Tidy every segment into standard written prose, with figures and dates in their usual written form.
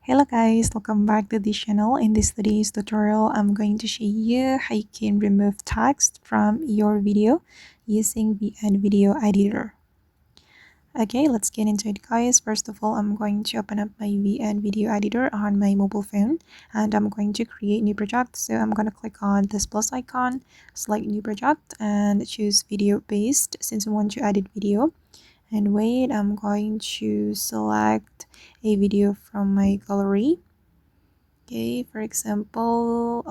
Hello guys, welcome back to the channel. In this today's tutorial, I'm going to show you how you can remove text from your video using the video editor. Okay, let's get into it guys. First of all, I'm going to open up my video editor on my mobile phone and I'm going to create new project. So I'm going to click on this plus icon, select new project and choose video based since I want to edit video. And wait, I'm going to select a video from my gallery. Okay, for example,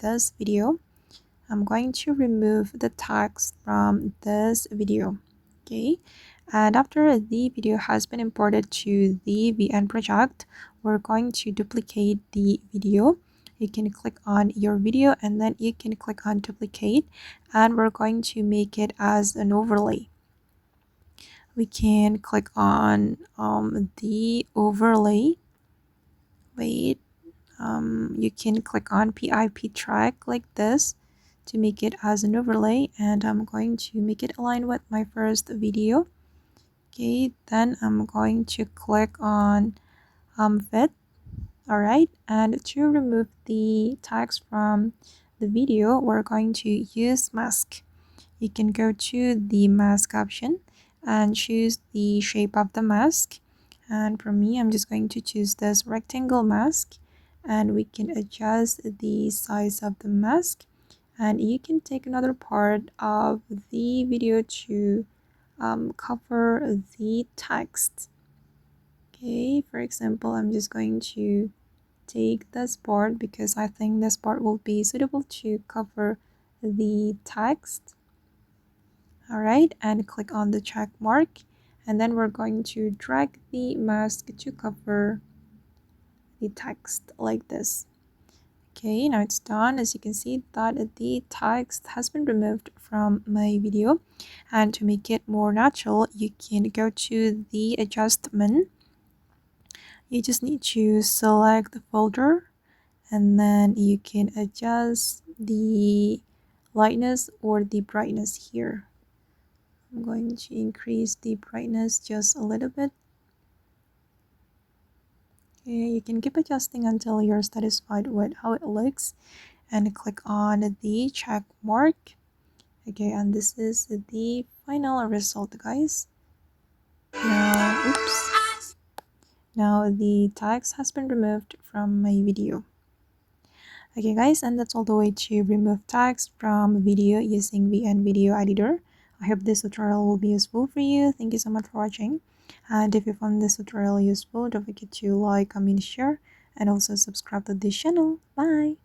this video, I'm going to remove the text from this video. Okay, and after the video has been imported to the VN project, we're going to duplicate the video. You can click on your video and then you can click on duplicate, and we're going to make it as an overlay. We can click on the overlay. Wait, you can click on PIP track like this to make it as an overlay, and I'm going to make it align with my first video. Okay, then I'm going to click on fit. All right, and to remove the text from the video, we're going to use mask. You can go to the mask option and choose the shape of the mask, and for me I'm just going to choose this rectangle mask, and we can adjust the size of the mask, and you can take another part of the video to cover the text. Okay, for example, I'm just going to take this part because I think this part will be suitable to cover the text. All right, and click on the check mark, and then we're going to drag the mask to cover the text like this. Okay, now it's done. As you can see that the text has been removed from my video, and to make it more natural, you can go to the adjustment. You just need to select the folder, and then you can adjust the lightness or the brightness here. I'm going to increase the brightness just a little bit. Okay, you can keep adjusting until you're satisfied with how it looks, and click on the check mark. Okay, and this is the final result guys. Now oops, now the text has been removed from my video. Okay guys, and that's all the way to remove text from video using VN video editor. I hope this tutorial will be useful for you. Thank you so much for watching, and if you found this tutorial useful, don't forget to like, comment, share, and also subscribe to this channel. Bye.